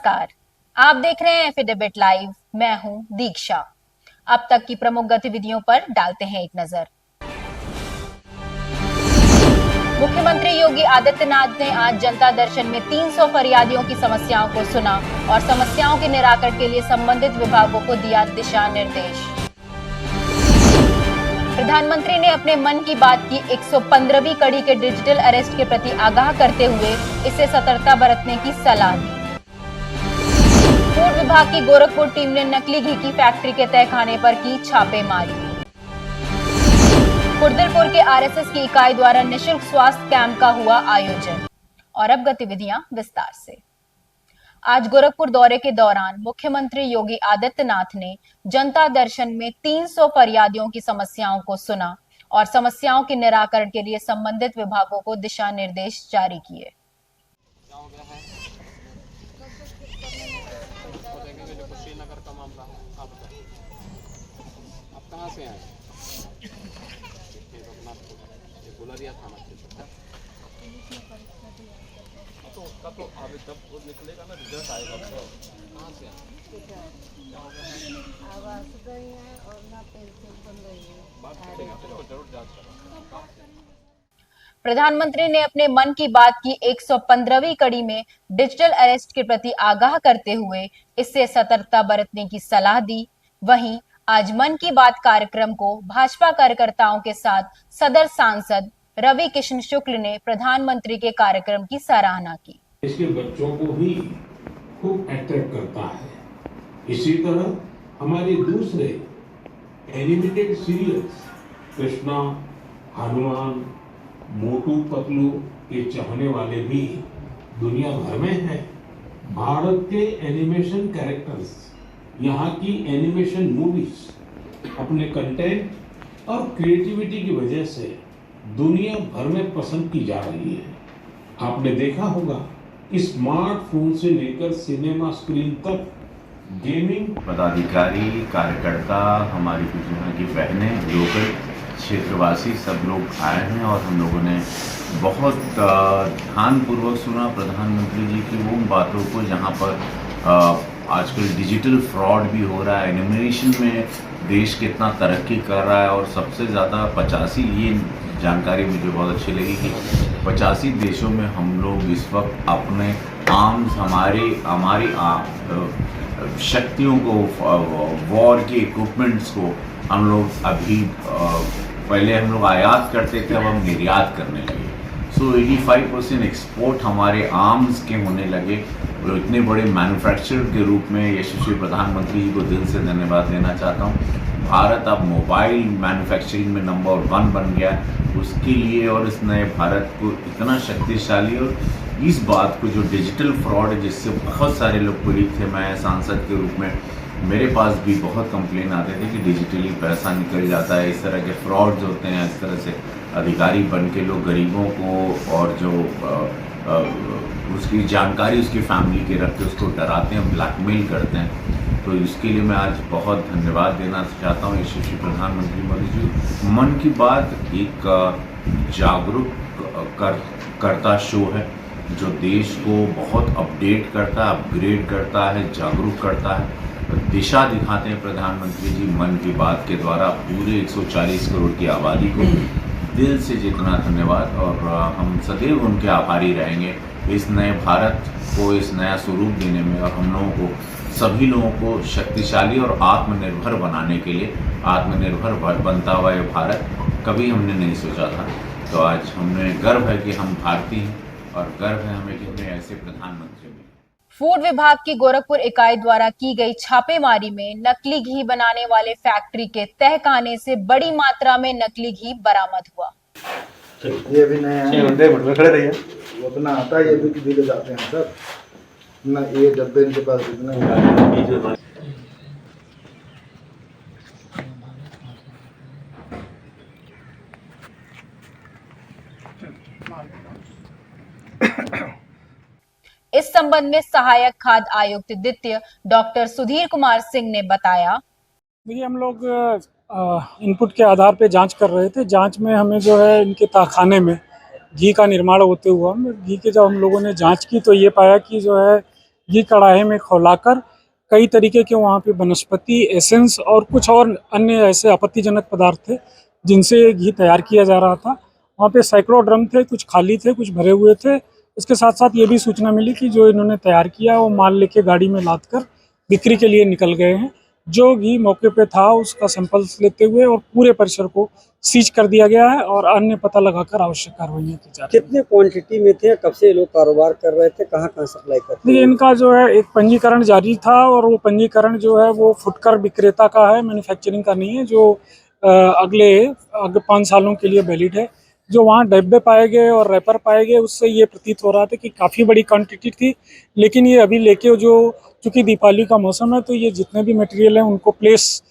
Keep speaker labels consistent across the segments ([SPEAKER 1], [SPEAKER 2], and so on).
[SPEAKER 1] नमस्कार, आप देख रहे हैं एफिडेविट लाइव। मैं हूं दीक्षा। अब तक की प्रमुख गतिविधियों पर डालते हैं एक नजर। मुख्यमंत्री योगी आदित्यनाथ ने आज जनता दर्शन में 300 फरियादियों की समस्याओं को सुना और समस्याओं के निराकरण के लिए संबंधित विभागों को दिया दिशा निर्देश। प्रधानमंत्री ने अपने मन की बात की 115वीं कड़ी के डिजिटल अरेस्ट के प्रति आगाह करते हुए इससे सतर्कता बरतने की सलाह दी। फूड विभाग की गोरखपुर टीम ने नकली घी की फैक्ट्री के तहखाने पर की छापेमारी। कुर्दिलपुर के आरएसएस की इकाई द्वारा निःशुल्क स्वास्थ्य कैंप का हुआ आयोजन। और अब गतिविधियां विस्तार से। आज गोरखपुर दौरे के दौरान मुख्यमंत्री योगी आदित्यनाथ ने जनता दर्शन में 300 फरियादियों की समस्याओं को सुना और समस्याओं के निराकरण के लिए संबंधित विभागों को दिशा निर्देश जारी किए।
[SPEAKER 2] तो उसका तो अभी जब वो निकलेगा ना रिजल्ट आएगा तो कहाँ से
[SPEAKER 3] आवाज गई है और ना पेंसिल बन रही है।
[SPEAKER 2] बात करेंगे तो जरूर जांच करेंगे।
[SPEAKER 1] प्रधानमंत्री ने अपने मन की बात की 115वीं कड़ी में डिजिटल अरेस्ट के प्रति आगाह करते हुए इससे सतर्कता बरतने की सलाह दी। वहीं आज मन की बात कार्यक्रम को भाजपा कार्यकर्ताओं के साथ सदर सांसद रवि किशन शुक्ल ने प्रधानमंत्री के कार्यक्रम की सराहना की।
[SPEAKER 4] इसके बच्चों को भी खूब अट्रैक्ट करता है। इसी तरह हमारे दूसरे एनिमेटेड सीरियल्स कृष्णा, हनुमान, मोटू पतलू के चाहने वाले भी दुनिया भर में हैं। भारत के एनिमेशन कैरेक्टर्स, यहाँ की एनिमेशन मूवीज अपने कंटेंट और क्रिएटिविटी की वजह से दुनिया भर में पसंद की जा रही है। आपने देखा होगा कि स्मार्टफोन से लेकर सिनेमा स्क्रीन तक गेमिंग।
[SPEAKER 5] पदाधिकारी, कार्यकर्ता, हमारी कुछ यहाँ की बहनें, लोकल क्षेत्रवासी सब लोग आए हैं और हम लोगों ने बहुत ध्यानपूर्वक सुना प्रधानमंत्री जी की उन बातों को जहाँ पर आजकल डिजिटल फ्रॉड भी हो रहा है, एनिमेशन में देश कितना तरक्की कर रहा है और सबसे ज़्यादा 85, ये जानकारी मुझे बहुत अच्छी लगी कि 85 देशों में हम लोग इस वक्त अपने आर्म्स, हमारी शक्तियों को, वॉर के इक्विपमेंट्स को हम लोग अभी पहले हम लोग आयात करते थे, अब हम निर्यात करने लगे। सो 85% एक्सपोर्ट हमारे आर्म्स के होने लगे। और इतने बड़े मैन्युफैक्चरर के रूप में यशस्वी प्रधानमंत्री जी को दिल से धन्यवाद देना चाहता हूँ। भारत अब मोबाइल मैन्युफैक्चरिंग में नंबर 1 बन गया, उसके लिए और इस नए भारत को इतना शक्तिशाली। और इस बात को जो डिजिटल फ्रॉड है जिससे बहुत सारे लोग पीड़ित थे, मैं सांसद के रूप में मेरे पास भी बहुत कंप्लेन आते थे कि डिजिटली पैसा निकल जाता है, इस तरह के फ्रॉड्स होते हैं, इस तरह से अधिकारी बन के लोग गरीबों को और जो उसकी जानकारी उसकी फैमिली के रख के उसको डराते हैं, ब्लैकमेल करते हैं। तो इसके लिए मैं आज बहुत धन्यवाद देना चाहता हूँ यशस्वी प्रधानमंत्री मोदी जी। मन की बात एक जागरूक करता शो है जो देश को बहुत अपडेट करता है, अपग्रेड करता है, जागरूक करता है, दिशा दिखाते हैं प्रधानमंत्री जी मन की बात के द्वारा पूरे 140 करोड़ की आबादी को। दिल से जितना धन्यवाद और हम सदैव उनके आभारी रहेंगे इस नए भारत को, इस नया स्वरूप देने में और हम लोगों को, सभी लोगों को शक्तिशाली और आत्मनिर्भर बनाने के लिए। आत्मनिर्भर बनता हुआ ये भारत कभी हमने नहीं सोचा था, तो आज हमें गर्व है कि हम भारतीय हैं और गर्व है हमें कि हमें ऐसे प्रधानमंत्री मिले।
[SPEAKER 1] फूड विभाग की गोरखपुर इकाई द्वारा की गई छापेमारी में नकली घी बनाने वाले फैक्ट्री के तहखाने से बड़ी मात्रा में नकली घी बरामद हुआ।
[SPEAKER 6] ये भी नया है, खड़े रहिए। वो अपना आता है, ये भी ले जाते हैं सर ना, ये डब्बे इनके पास इतना ही।
[SPEAKER 1] इस संबंध में सहायक खाद्य आयुक्त द्वितीय डॉक्टर सुधीर कुमार सिंह ने बताया,
[SPEAKER 7] देखिए हम लोग इनपुट के आधार पे जांच कर रहे थे। जांच में हमें जो है इनके तहखाने में घी का निर्माण होते हुआ, घी के जब हम लोगों ने जांच की तो ये पाया कि जो है घी कढ़ाई में खौलाकर कई तरीके के वहाँ पे वनस्पति एसेंस और कुछ और अन्य ऐसे आपत्तिजनक पदार्थ थे जिनसे घी तैयार किया जा रहा था। वहाँ पे सैकड़ों ड्रम थे, कुछ खाली थे, कुछ भरे हुए थे। इसके साथ साथ ये भी सूचना मिली कि जो इन्होंने तैयार किया वो माल लेके गाड़ी में लाद कर बिक्री के लिए निकल गए हैं। जो घी मौके पे था उसका सैंपल्स लेते हुए और पूरे परिसर को सीज कर दिया गया है और अन्य पता लगाकर आवश्यक कार्रवाइयाँ की जा रही है।
[SPEAKER 8] कितने क्वांटिटी में थे, कब से लोग कारोबार कर रहे थे, कहाँ कहाँ सप्लाई करते
[SPEAKER 7] देखिए, इनका जो है एक पंजीकरण जारी था और वो पंजीकरण जो है वो फुटकर विक्रेता का है, मैन्युफैक्चरिंग का नहीं है, जो अगले 5 सालों के लिए वैलिड है। जो वहाँ डब्बे पाए गए और रैपर पाए गए उससे ये प्रतीत हो रहा था कि काफ़ी बड़ी क्वांटिटी थी, लेकिन ये अभी लेके जो चूँकि दीपावली का मौसम है तो ये जितने भी मटेरियल हैं उनको प्लेस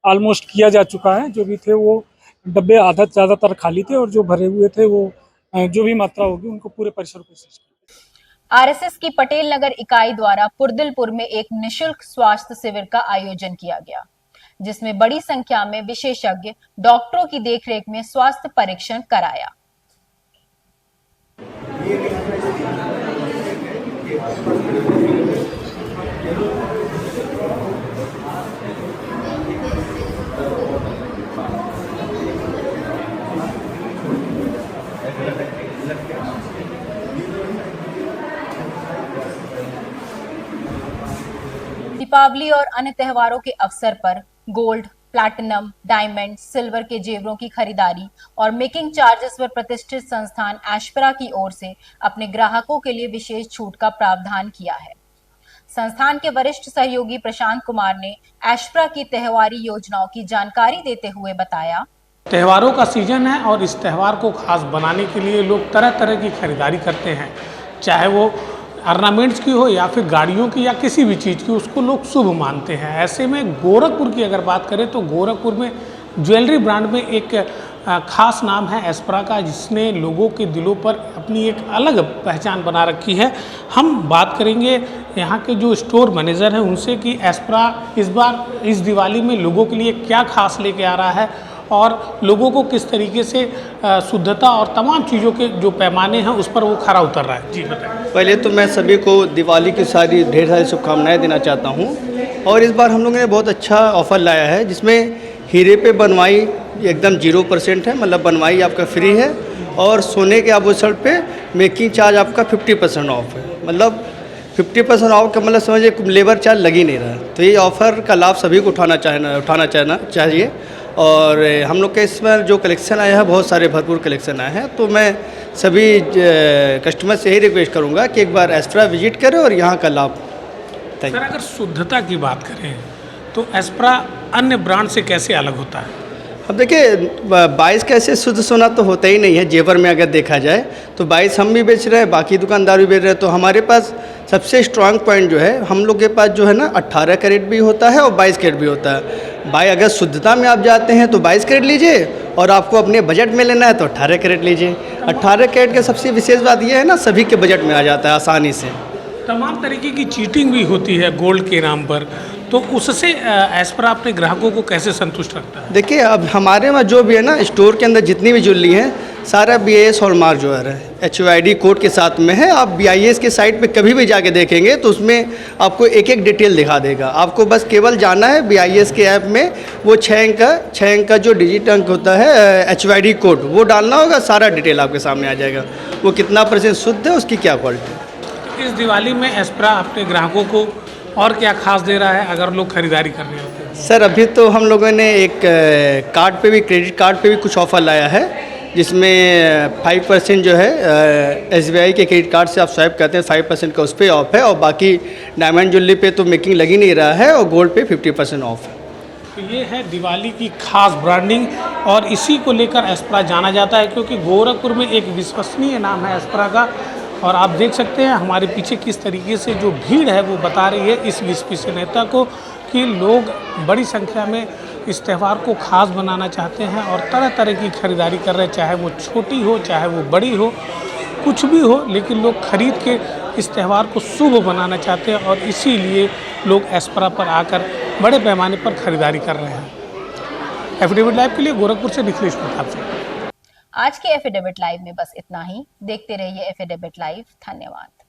[SPEAKER 7] ऑलमोस्ट किया जा चुका है। जो भी थे वो डब्बे ज़्यादातर खाली थे और जो भरे हुए थे वो जो भी मात्रा होगी उनको पूरे परिसर को सीज किया।
[SPEAKER 1] आरएसएस की पटेल नगर इकाई द्वारा पुरदिलपुर में एक निशुल्क स्वास्थ्य शिविर का आयोजन किया गया, जिसमें बड़ी संख्या में विशेषज्ञ डॉक्टरों की देखरेख में स्वास्थ्य परीक्षण कराया। दीपावली और अन्य त्योहारों के अवसर पर गोल्ड, प्लैटिनम, डायमंड, सिल्वर के जेवरों की खरीदारी और मेकिंग चार्जेस पर प्रतिष्ठित संस्थान एस्परा की ओर से अपने ग्राहकों के लिए विशेष छूट का प्रावधान किया है। संस्थान के वरिष्ठ सहयोगी प्रशांत कुमार ने एस्परा की त्योहारी योजनाओं की जानकारी देते हुए बताया,
[SPEAKER 9] त्योहारों का सीजन है और इस त्यौहार को खास बनाने के लिए लोग तरह तरह की खरीदारी करते हैं, चाहे वो ऑर्नामेंट्स की हो या फिर गाड़ियों की या किसी भी चीज़ की, उसको लोग शुभ मानते हैं। ऐसे में गोरखपुर की अगर बात करें तो गोरखपुर में ज्वेलरी ब्रांड में एक खास नाम है एस्परा का, जिसने लोगों के दिलों पर अपनी एक अलग पहचान बना रखी है। हम बात करेंगे यहाँ के जो स्टोर मैनेजर हैं उनसे कि एस्परा इस बार इस दिवाली में लोगों के लिए क्या खास लेके आ रहा है और लोगों को किस तरीके से शुद्धता और तमाम चीज़ों के जो पैमाने हैं उस पर वो खरा उतर रहा है। जी बताएं।
[SPEAKER 8] पहले तो मैं सभी को दिवाली की ढेर सारी शुभकामनाएं देना चाहता हूं और इस बार हम लोगों ने बहुत अच्छा ऑफ़र लाया है, जिसमें हीरे पे बनवाई एकदम 0% है, मतलब बनवाई आपका फ्री है, और सोने के आभूषण पे मेकिंग चार्ज आपका 50% ऑफ है। मतलब 50% ऑफ का मतलब समझिए लेबर चार्ज लग ही नहीं रहा। तो ये ऑफ़र का लाभ सभी को उठाना चाहिए। और हम लोग के इसमें जो कलेक्शन आया है, बहुत सारे भरपूर कलेक्शन आए हैं, तो मैं सभी कस्टमर से यही रिक्वेस्ट करूंगा कि एक बार एस्परा विजिट करें और यहाँ का लाभ।
[SPEAKER 9] सर, अगर शुद्धता की बात करें तो एस्परा अन्य ब्रांड से कैसे अलग होता है?
[SPEAKER 8] अब देखिए 22 कैसे शुद्ध सोना तो होता ही नहीं है। जेवर में अगर देखा जाए तो 22 हम भी बेच रहे हैं, बाकी दुकानदार भी बेच रहे हैं। तो हमारे पास सबसे स्ट्रांग पॉइंट जो है, हम लोग के पास जो है ना 18 कैरेट भी होता है और 22 कैरेट भी होता है। भाई अगर शुद्धता में आप जाते हैं तो 22 कैरेट लीजिए, और आपको अपने बजट में लेना है तो 18 कैरेट लीजिए। 18 कैरेट की सबसे विशेष बात यह है ना, सभी के बजट में आ जाता है आसानी से।
[SPEAKER 9] तमाम तरीके की चीटिंग भी होती है गोल्ड के नाम पर, तो उससे एस्परा अपने ग्राहकों को कैसे संतुष्ट रखता है?
[SPEAKER 8] देखिए, अब हमारे में जो भी है ना, स्टोर के अंदर जितनी भी ज्वेलरी है सारा BIS हॉलमार्क ज्वेलर है, HUID कोड के साथ में है। आप BIS की साइट पे कभी भी जाके देखेंगे तो उसमें आपको एक एक डिटेल दिखा देगा। आपको बस केवल जाना है BIS के ऐप में, वो 6 अंक का जो डिजिट अंक होता है HUID कोड, वो डालना होगा, सारा डिटेल आपके सामने आ जाएगा, वो कितना % शुद्ध है, उसकी क्या क्वालिटी।
[SPEAKER 9] इस दिवाली में एस्परा अपने ग्राहकों को और क्या खास दे रहा है अगर लोग खरीदारी करने आते हैं?
[SPEAKER 8] सर, अभी तो हम लोगों ने एक कार्ड पे भी, क्रेडिट कार्ड पे भी कुछ ऑफ़र लाया है, जिसमें 5% जो है SBI के क्रेडिट कार्ड से आप स्वाइप करते हैं 5% का उस पर ऑफ है, और बाकी डायमंड ज्वेलरी पे तो मेकिंग लग ही नहीं रहा है, और गोल्ड पे 50% ऑफ है।
[SPEAKER 9] तो ये है दिवाली की खास ब्रांडिंग, और इसी को लेकर एस्परा जाना जाता है, क्योंकि गोरखपुर में एक विश्वसनीय नाम है एस्परा का। और आप देख सकते हैं हमारे पीछे किस तरीके से जो भीड़ है वो बता रही है इस विश्वसनीयता को, कि लोग बड़ी संख्या में इस त्यौहार को खास बनाना चाहते हैं और तरह तरह की खरीदारी कर रहे हैं, चाहे वो छोटी हो चाहे वो बड़ी हो, कुछ भी हो, लेकिन लोग खरीद के इस त्यौहार को शुभ बनाना चाहते हैं, और इसीलिए लोग एस्परा पर आकर बड़े पैमाने पर खरीदारी कर रहे हैं। एफिडेविट लाइव के लिए गोरखपुर से निखिलेश प्रताप सिंह।
[SPEAKER 1] आज के एफिडेविट लाइव में बस इतना ही। देखते रहिए एफिडेविट लाइव। धन्यवाद।